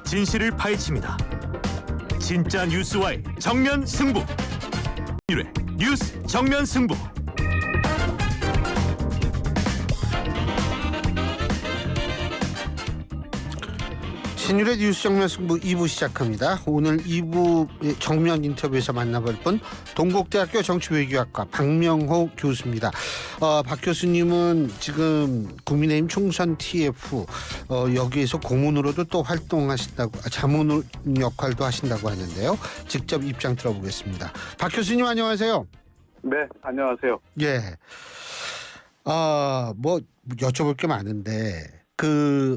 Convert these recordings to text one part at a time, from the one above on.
진실을 파헤칩니다. 진짜 뉴스와의 정면 승부. 1회 뉴스 정면 승부. 신율의 뉴스 정면 승부 2부 시작합니다. 오늘 2부 정면 인터뷰에서 만나볼 분 동국대학교 정치외교학과 박명호 교수입니다. 박 교수님은 지금 국민의힘 총선 TF 여기에서 고문으로도 또 활동하신다고, 자문 역할도 하신다고 하는데요. 직접 입장 들어보겠습니다. 박 교수님 안녕하세요. 네, 안녕하세요. 예. 뭐 여쭤볼 게 많은데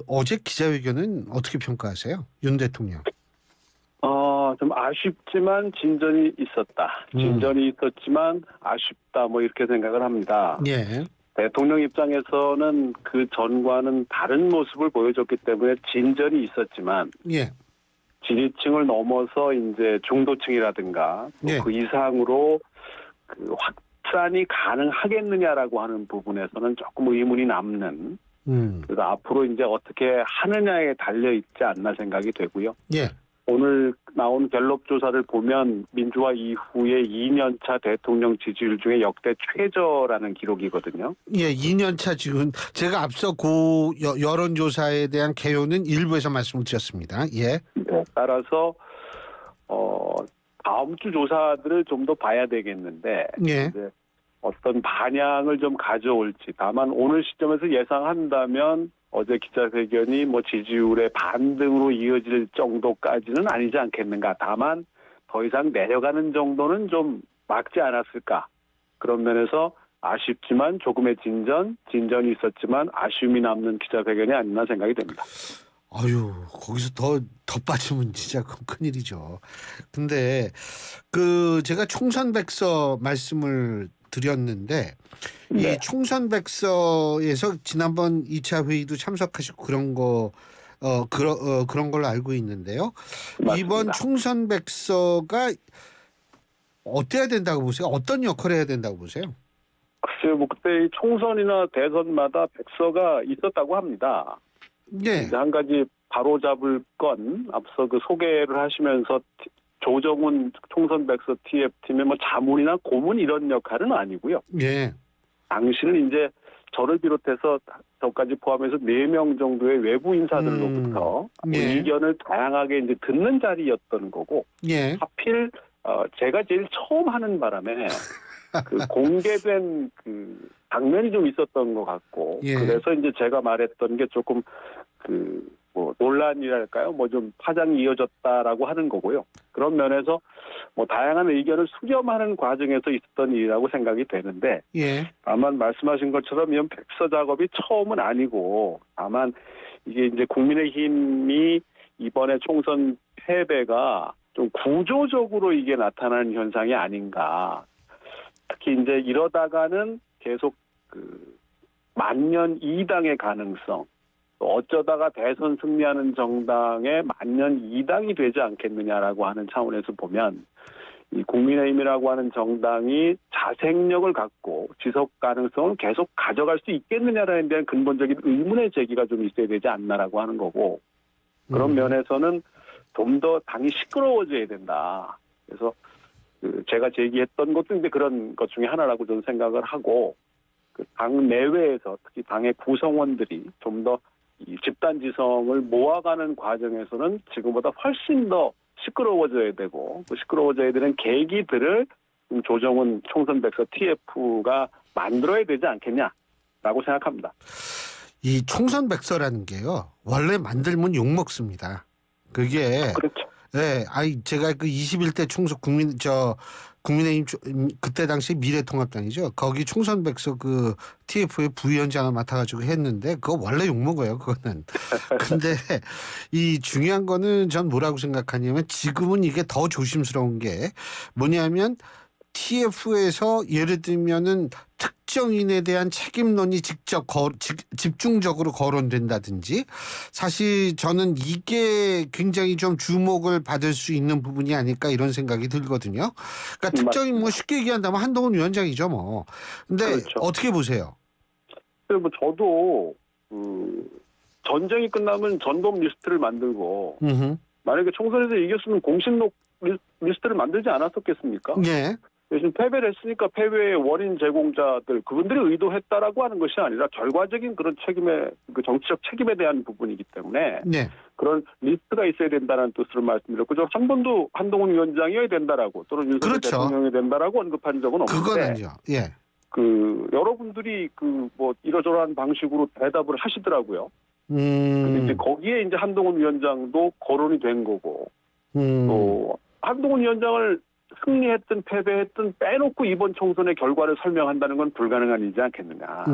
어제 기자회견은 어떻게 평가하세요? 윤 대통령. 좀 아쉽지만 진전이 있었다. 진전이 있었지만 아쉽다. 뭐 이렇게 생각을 합니다. 예. 대통령 입장에서는 그 전과는 다른 모습을 보여줬기 때문에 진전이 있었지만 예. 지지층을 넘어서 이제 중도층이라든가 예. 그 이상으로 그 확산이 가능하겠느냐라고 하는 부분에서는 조금 의문이 남는. 그래서 앞으로 이제 어떻게 하느냐에 달려 있지 않나 생각이 되고요. 예. 오늘 나온 갤럽 조사를 보면 민주화 이후에 2년차 대통령 지지율 중에 역대 최저라는 기록이거든요. 예, 2년차 지금 제가 앞서 여론조사에 대한 개요는 일부에서 말씀을 드렸습니다. 예. 네, 따라서 다음 주 조사들을 좀 더 봐야 되겠는데 예. 이제 어떤 반향을 좀 가져올지. 다만 오늘 시점에서 예상한다면 어제 기자회견이 뭐 지지율의 반등으로 이어질 정도까지는 아니지 않겠는가. 다만 더 이상 내려가는 정도는 좀 막지 않았을까. 그런 면에서 아쉽지만 조금의 진전이 있었지만 아쉬움이 남는 기자회견이 아니나 생각이 됩니다. 아유, 거기서 더 빠지면 진짜 큰일이죠. 근데 제가 총선백서 말씀을 드렸는데 네. 이 총선백서에서 지난번 2차 회의도 참석하시고 그런 걸로 알고 있는데요. 맞습니다. 이번 총선백서가 어때야 된다고 보세요? 어떤 역할을 해야 된다고 보세요? 글쎄요, 뭐 그때 총선이나 대선마다 백서가 있었다고 합니다. 네. 한 가지 바로잡을 건 앞서 그 소개를 하시면서 조정훈 총선백서 TF팀의 뭐 자문이나 고문 이런 역할은 아니고요. 예. 당시는 이제 저를 비롯해서 저까지 포함해서 4명 정도의 외부 인사들로부터 예. 의견을 다양하게 이제 듣는 자리였던 거고 예. 하필 제가 제일 처음 하는 바람에 그 공개된 그 장면이 좀 있었던 것 같고 예. 그래서 이제 제가 말했던 게 조금 뭐 논란이랄까요? 뭐 좀 파장이 이어졌다라고 하는 거고요. 그런 면에서 뭐 다양한 의견을 수렴하는 과정에서 있었던 일이라고 생각이 되는데 예. 다만 말씀하신 것처럼 이런 백서 작업이 처음은 아니고 다만 이게 이제 국민의힘이 이번에 총선 패배가 좀 구조적으로 이게 나타나는 현상이 아닌가. 특히 이제 이러다가는 계속 만년 2당의 가능성, 어쩌다가 대선 승리하는 정당의 만년 2당이 되지 않겠느냐라고 하는 차원에서 보면 이 국민의힘이라고 하는 정당이 자생력을 갖고 지속 가능성을 계속 가져갈 수 있겠느냐라는 데는 근본적인 의문의 제기가 좀 있어야 되지 않나라고 하는 거고 그런 면에서는 좀 더 당이 시끄러워져야 된다. 그래서 제가 제기했던 것도 이제 그런 것 중에 하나라고 저는 생각을 하고 당 내외에서 특히 당의 구성원들이 좀 더 이 집단 지성을 모아가는 과정에서는 지금보다 훨씬 더 시끄러워져야 되고 그 시끄러워져야 되는 계기들을 조정훈 총선백서 TF가 만들어야 되지 않겠냐라고 생각합니다. 이 총선백서라는 게요. 원래 만들면 욕먹습니다. 그게 그렇죠. 네, 제가 그 21대 총선 국민의힘 그때 당시 미래통합당이죠. 거기 총선백서 TF의 부위원장을 맡아가지고 했는데 그거 원래 욕먹어요. 그거는. 근데 이 중요한 거는 전 뭐라고 생각하냐면 지금은 이게 더 조심스러운 게 뭐냐면 TF에서 예를 들면은 특정인에 대한 책임론이 집중적으로 거론된다든지 사실 저는 이게 굉장히 좀 주목을 받을 수 있는 부분이 아닐까 이런 생각이 들거든요. 그러니까 특정인 뭐 쉽게 얘기한다면 한동훈 위원장이죠 뭐. 근데 그렇죠. 어떻게 보세요? 뭐 저도 전쟁이 끝나면 전범 리스트를 만들고 음흠. 만약에 총선에서 이겼으면 공신록 리스트를 만들지 않았었겠습니까? 예. 대신 패배를 했으니까 패배의 원인 제공자들 그분들이 의도했다라고 하는 것이 아니라 결과적인 그런 책임의 그 정치적 책임에 대한 부분이기 때문에 네. 그런 리스트가 있어야 된다는 뜻으로 말씀드렸고 저 한 번도 한동훈 위원장이어야 된다라고 또는 윤석열 그렇죠. 대통령이 된다라고 언급한 적은 없는데 그건 아니죠. 예. 그 여러분들이 그 뭐 이러저러한 방식으로 대답을 하시더라고요. 근데 이제 거기에 이제 한동훈 위원장도 거론이 된 거고 또 한동훈 위원장을 승리했든 패배했든 빼놓고 이번 총선의 결과를 설명한다는 건 불가능한 일이지 않겠느냐.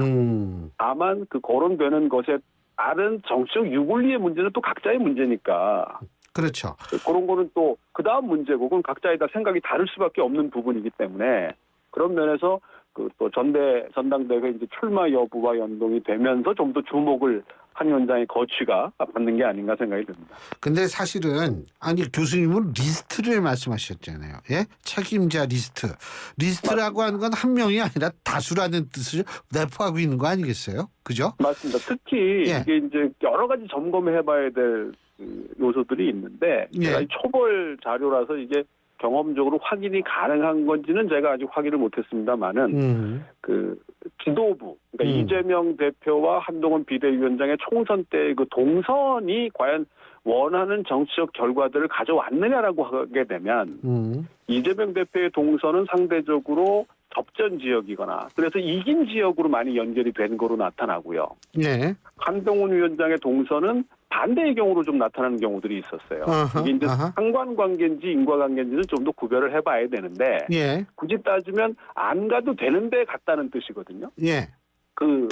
다만 그 거론되는 것에 다른 정치적 유불리의 문제는 또 각자의 문제니까. 그렇죠. 그런 거는 또 그 다음 문제고 그건 각자의 다 생각이 다를 수밖에 없는 부분이기 때문에 그런 면에서 그 또 전당대회 이제 출마 여부와 연동이 되면서 좀 더 주목을 한 위원장의 거취가 받는 게 아닌가 생각이 듭니다. 근데 사실은 아니 교수님은 리스트를 말씀하셨잖아요. 예? 책임자 리스트. 리스트라고 하는 건 한 명이 아니라 다수라는 뜻을 내포하고 있는 거 아니겠어요? 그죠? 맞습니다. 특히 예. 이게 이제 여러 가지 점검해봐야 될 그 요소들이 있는데 예. 제가 이 초벌 자료라서 이게 경험적으로 확인이 가능한 건지는 제가 아직 확인을 못했습니다만은 그 지도부 그러니까 이재명 대표와 한동훈 비대위원장의 총선 때 그 동선이 과연 원하는 정치적 결과들을 가져왔느냐라고 하게 되면 이재명 대표의 동선은 상대적으로 접전 지역이거나 그래서 이긴 지역으로 많이 연결이 된 거로 나타나고요. 예. 한동훈 위원장의 동선은 반대의 경우로 좀 나타나는 경우들이 있었어요. 이게 이제 상관관계인지 인과관계인지는 좀 더 구별을 해봐야 되는데 예. 굳이 따지면 안 가도 되는데 갔다는 뜻이거든요. 예. 그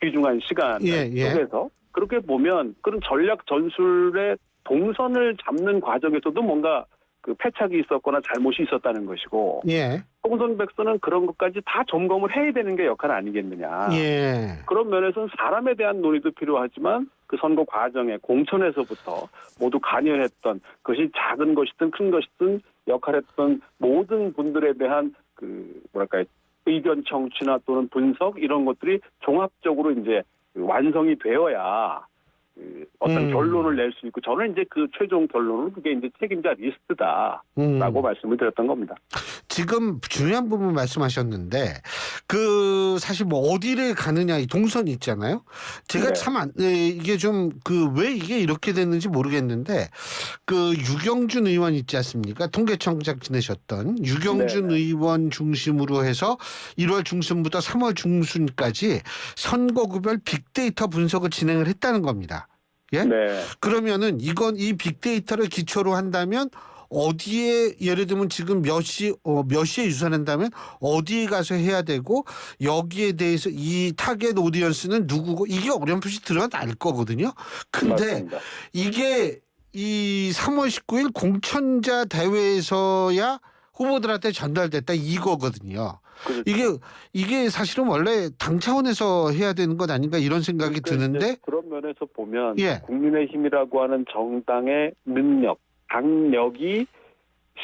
귀중한 시간 속에서 그렇게 보면 그런 전략 전술의 동선을 잡는 과정에서도 뭔가 그 패착이 있었거나 잘못이 있었다는 것이고 예. 총선 백서는 그런 것까지 다 점검을 해야 되는 게 역할 아니겠느냐. 예. 그런 면에서는 사람에 대한 논의도 필요하지만 그 선거 과정에 공천에서부터 모두 관여했던 그것이 작은 것이든 큰 것이든 역할했던 모든 분들에 대한 그 뭐랄까요 의견 청취나 또는 분석 이런 것들이 종합적으로 이제 완성이 되어야 그 어떤 결론을 낼 수 있고 저는 이제 그 최종 결론은 그게 이제 책임자 리스트다라고 말씀을 드렸던 겁니다. 지금 중요한 부분 말씀하셨는데 그 사실 뭐 어디를 가느냐 이 동선이 있잖아요. 제가 참 이게 좀 그 왜 이게 이렇게 됐는지 모르겠는데 그 유경준 의원 있지 않습니까? 통계청장 지내셨던 유경준 의원 중심으로 해서 1월 중순부터 3월 중순까지 선거구별 빅데이터 분석을 진행을 했다는 겁니다. 예? 네. 그러면은 이 빅데이터를 기초로 한다면 어디에 예를 들면 지금 몇 시에 유산한다면 어디에 가서 해야 되고 여기에 대해서 이 타겟 오디언스는 누구고 이게 어렴풋이 드러날 거거든요. 근데 맞습니다. 이게 이 3월 19일 공천자 대회에서야 후보들한테 전달됐다 이거거든요. 그렇죠. 이게 사실은 원래 당 차원에서 해야 되는 것 아닌가 이런 생각이 드는데 그런 면에서 보면 예. 국민의힘이라고 하는 정당의 능력, 당력이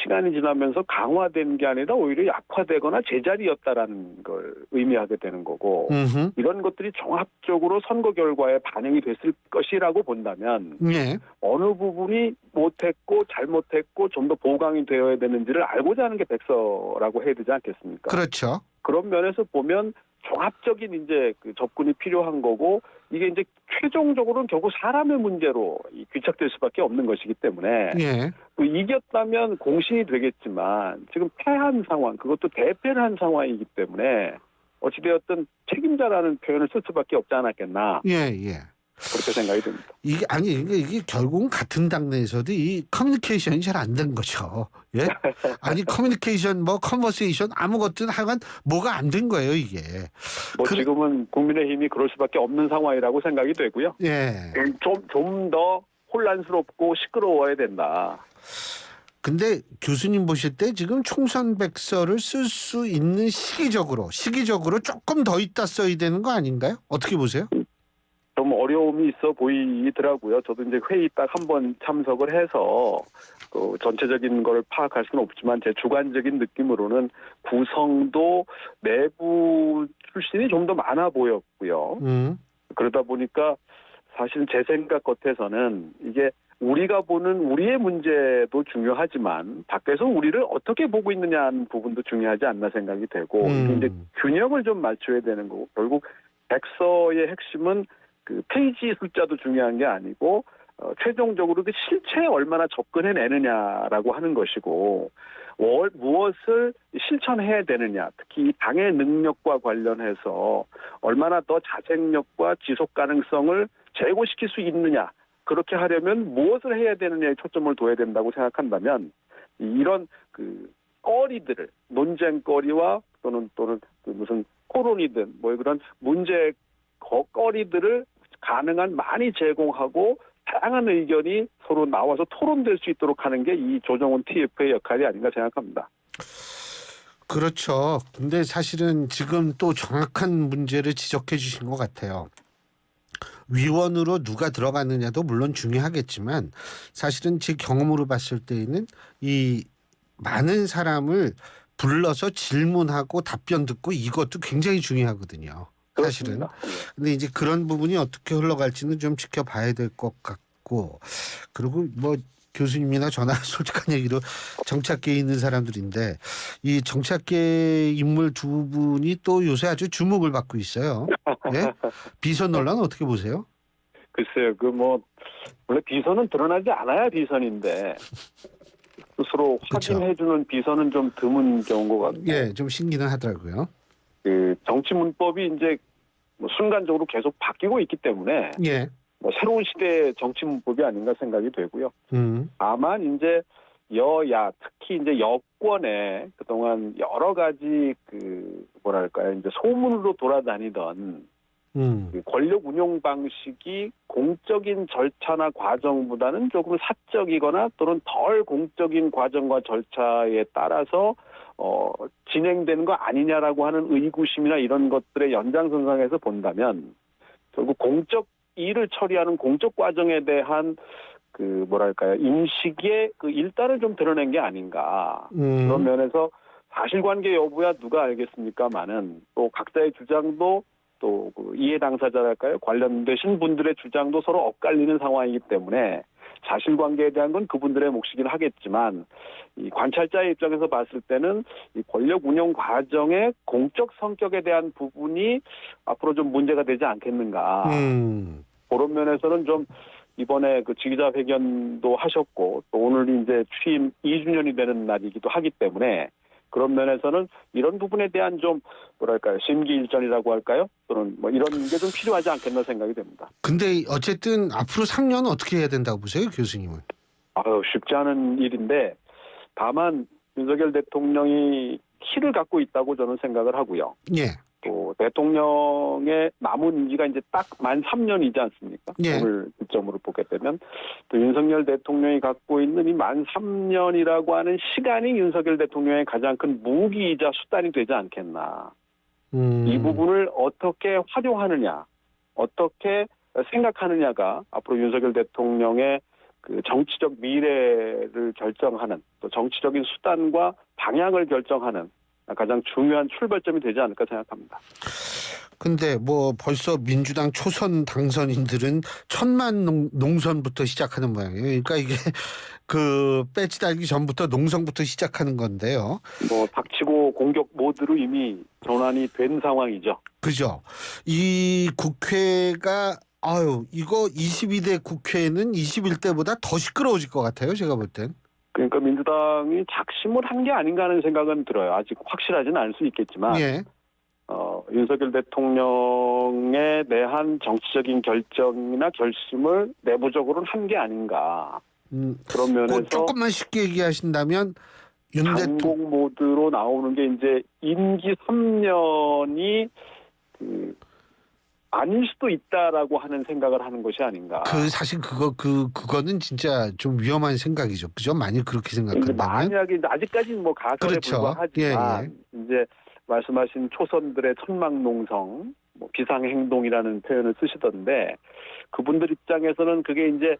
시간이 지나면서 강화된 게 아니라 오히려 약화되거나 제자리였다라는 걸 의미하게 되는 거고 이런 것들이 종합적으로 선거 결과에 반영이 됐을 것이라고 본다면 예. 어느 부분이 못했고 잘못했고 좀 더 보강이 되어야 되는지를 알고자 하는 게 백서라고 해야 되지 않겠습니까? 그렇죠. 그런 면에서 보면 종합적인 이제 그 접근이 필요한 거고 이게 이제 최종적으로는 결국 사람의 문제로 귀착될 수밖에 없는 것이기 때문에 예. 이겼다면 공신이 되겠지만 지금 패한 상황 그것도 대패를 한 상황이기 때문에 어찌되었든 책임자라는 표현을 쓸 수밖에 없지 않았겠나 예. 그렇게 생각이 듭니다. 이게 결국은 같은 당내에서도 이 커뮤니케이션이 잘 안 된 거죠. 예? 아니 커뮤니케이션 뭐 컨버세이션 아무것도 하여간 뭐가 안 된 거예요 이게. 지금은 국민의힘이 그럴 수밖에 없는 상황이라고 생각이 되고요. 예. 좀 더 혼란스럽고 시끄러워야 된다. 근데 교수님 보실 때 지금 총선 백서를 쓸 수 있는 시기적으로 조금 더 있다 써야 되는 거 아닌가요? 어떻게 보세요? 좀 어려움이 있어 보이더라고요. 저도 이제 회의 딱 한 번 참석을 해서 그 전체적인 걸 파악할 수는 없지만 제 주관적인 느낌으로는 구성도 내부 출신이 좀 더 많아 보였고요. 그러다 보니까 사실 제 생각 같아서는 이게 우리가 보는 우리의 문제도 중요하지만 밖에서 우리를 어떻게 보고 있느냐 하는 부분도 중요하지 않나 생각이 되고 이게 이제 균형을 좀 맞춰야 되는 거고 결국 백서의 핵심은 그 페이지 숫자도 중요한 게 아니고 최종적으로 그 실체에 얼마나 접근해내느냐라고 하는 것이고 무엇을 실천해야 되느냐 특히 이 당의 능력과 관련해서 얼마나 더 자생력과 지속 가능성을 제고시킬 수 있느냐 그렇게 하려면 무엇을 해야 되느냐에 초점을 둬야 된다고 생각한다면 이런 그 거리들을 논쟁거리와 또는 그 무슨 토론이든 뭐 그런 문제 거리들을 가능한 많이 제공하고 다양한 의견이 서로 나와서 토론될 수 있도록 하는 게 이 조정훈 TF의 역할이 아닌가 생각합니다. 그렇죠. 근데 사실은 지금 또 정확한 문제를 지적해 주신 것 같아요. 위원으로 누가 들어가느냐도 물론 중요하겠지만 사실은 제 경험으로 봤을 때에는 이 많은 사람을 불러서 질문하고 답변 듣고 이것도 굉장히 중요하거든요. 사실은. 그렇습니다. 근데 이제 그런 부분이 어떻게 흘러갈지는 좀 지켜봐야 될 것 같고 그리고 뭐 교수님이나 저나 솔직한 얘기로 정치학계에 있는 사람들인데 이 정치학계 인물 두 분이 또 요새 아주 주목을 받고 있어요. 예? 비선 논란 어떻게 보세요? 글쎄요, 원래 비선은 드러나지 않아야 비선인데 스스로 그렇죠. 확인해주는 비선은 좀 드문 경우인 것 같고. 예, 좀 신기는 하더라고요. 그 정치 문법이 이제 순간적으로 계속 바뀌고 있기 때문에 예. 새로운 시대의 정치 문법이 아닌가 생각이 되고요. 다만 이제 여야 특히 이제 여권에 그동안 여러 가지 이제 소문으로 돌아다니던 그 권력 운용 방식이 공적인 절차나 과정보다는 조금 사적이거나 또는 덜 공적인 과정과 절차에 따라서 진행되는 거 아니냐라고 하는 의구심이나 이런 것들의 연장선상에서 본다면 결국 공적 일을 처리하는 공적 과정에 대한 인식의 일단을 좀 드러낸 게 아닌가. 그런 면에서 사실관계 여부야 누가 알겠습니까마는 또 각자의 주장도 또 이해 당사자랄까요? 관련되신 분들의 주장도 서로 엇갈리는 상황이기 때문에 사실관계에 대한 건 그분들의 몫이긴 하겠지만 이 관찰자의 입장에서 봤을 때는 이 권력 운영 과정의 공적 성격에 대한 부분이 앞으로 좀 문제가 되지 않겠는가. 그런 면에서는 좀 이번에 기자회견도 하셨고 또 오늘 이제 취임 2주년이 되는 날이기도 하기 때문에 그런 면에서는 이런 부분에 대한 좀 심기일전이라고 할까요? 또는 이런 게 좀 필요하지 않겠나 생각이 됩니다. 근데 어쨌든 앞으로 3년은 어떻게 해야 된다고 보세요, 교수님은? 쉽지 않은 일인데 다만 윤석열 대통령이 키를 갖고 있다고 저는 생각을 하고요. 예. 또 대통령의 남은 임기가 이제 딱 만 3년이지 않습니까? 예. 오늘 기점으로 보게 되면 또 윤석열 대통령이 갖고 있는 이 만 3년이라고 하는 시간이 윤석열 대통령의 가장 큰 무기이자 수단이 되지 않겠나. 이 부분을 어떻게 활용하느냐, 어떻게 생각하느냐가 앞으로 윤석열 대통령의 정치적 미래를 결정하는 또 정치적인 수단과 방향을 결정하는 가장 중요한 출발점이 되지 않을까 생각합니다. 근데 벌써 민주당 초선 당선인들은 천만 농선부터 시작하는 모양이에요. 그러니까 이게 배지 달기 전부터 농성부터 시작하는 건데요. 닥치고 공격 모드로 이미 전환이 된 상황이죠. 그죠. 이 국회가 이거 22대 국회는 21대보다 더 시끄러워질 것 같아요. 제가 볼 땐. 그러니까 민주당이 작심을 한 게 아닌가 하는 생각은 들어요. 아직 확실하지는 않을 수 있겠지만 예. 윤석열 대통령에 대한 정치적인 결정이나 결심을 내부적으로는 한 게 아닌가. 그런 면에서 조금만 쉽게 얘기하신다면 반공 모드로 나오는 게 이제 임기 3년이 아닐 수도 있다라고 하는 생각을 하는 것이 아닌가. 사실 그거는 진짜 좀 위험한 생각이죠. 그죠? 만약 그렇게 생각한다면. 만약에 아직까지는 가설에 그렇죠. 불과하지만 이제 말씀하신 초선들의 천막농성, 비상행동이라는 표현을 쓰시던데 그분들 입장에서는 그게 이제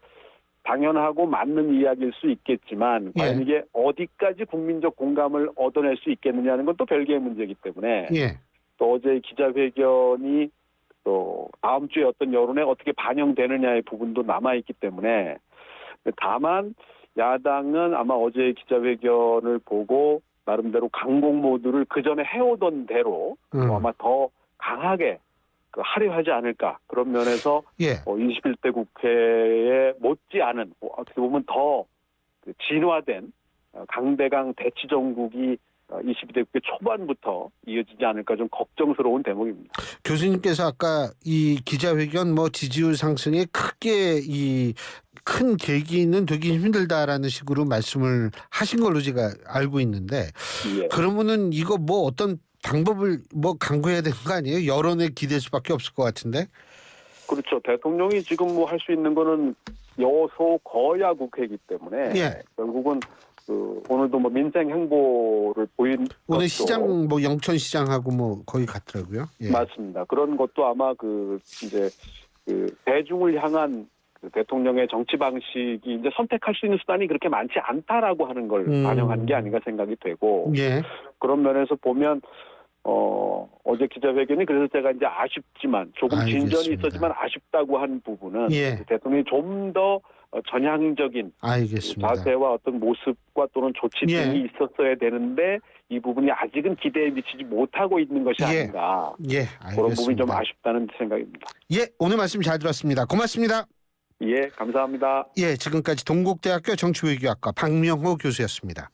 당연하고 맞는 이야기일 수 있겠지만 과연 이게 어디까지 국민적 공감을 얻어낼 수 있겠느냐는 건 또 별개의 문제이기 때문에 또 어제 기자회견이 또 다음 주에 어떤 여론에 어떻게 반영되느냐의 부분도 남아있기 때문에 다만 야당은 아마 어제 기자회견을 보고 나름대로 강공 모드를 그 전에 해오던 대로 아마 더 강하게 하려 하지 않을까 그런 면에서 예. 21대 국회에 못지않은 어떻게 보면 더 진화된 강대강 대치 정국이 22대 국회 초반부터 이어지지 않을까 좀 걱정스러운 대목입니다. 교수님께서 아까 이 기자회견 뭐 지지율 상승에 크게 이 큰 계기는 되기 힘들다라는 식으로 말씀을 하신 걸로 제가 알고 있는데 예. 그러면은 이거 뭐 어떤 방법을 뭐 강구해야 되는 거 아니에요? 여론에 기댈 수밖에 없을 것 같은데. 그렇죠. 대통령이 지금 뭐 할 수 있는 거는 여소 거야 국회이기 때문에 예. 결국은 오늘도 뭐 민생 행보를 보인 오늘 것도 시장 뭐 영천시장하고 뭐 거의 같더라고요. 예. 맞습니다. 그런 것도 아마 이제 대중을 향한 대통령의 정치 방식이 이제 선택할 수 있는 수단이 그렇게 많지 않다라고 하는 걸 반영한 게 아닌가 생각이 되고 예. 그런 면에서 보면 어제 기자회견이 그래서 제가 이제 아쉽지만 조금 알겠습니다. 진전이 있었지만 아쉽다고 한 부분은 예. 대통령이 좀 더 전향적인 알겠습니다. 자세와 어떤 모습과 또는 조치 예. 등이 있었어야 되는데 이 부분이 아직은 기대에 미치지 못하고 있는 것이 예. 아닌가 예, 그런 부분이 좀 알겠습니다. 아쉽다는 생각입니다. 예, 오늘 말씀 잘 들었습니다. 고맙습니다. 예, 감사합니다. 예, 지금까지 동국대학교 정치외교학과 박명호 교수였습니다.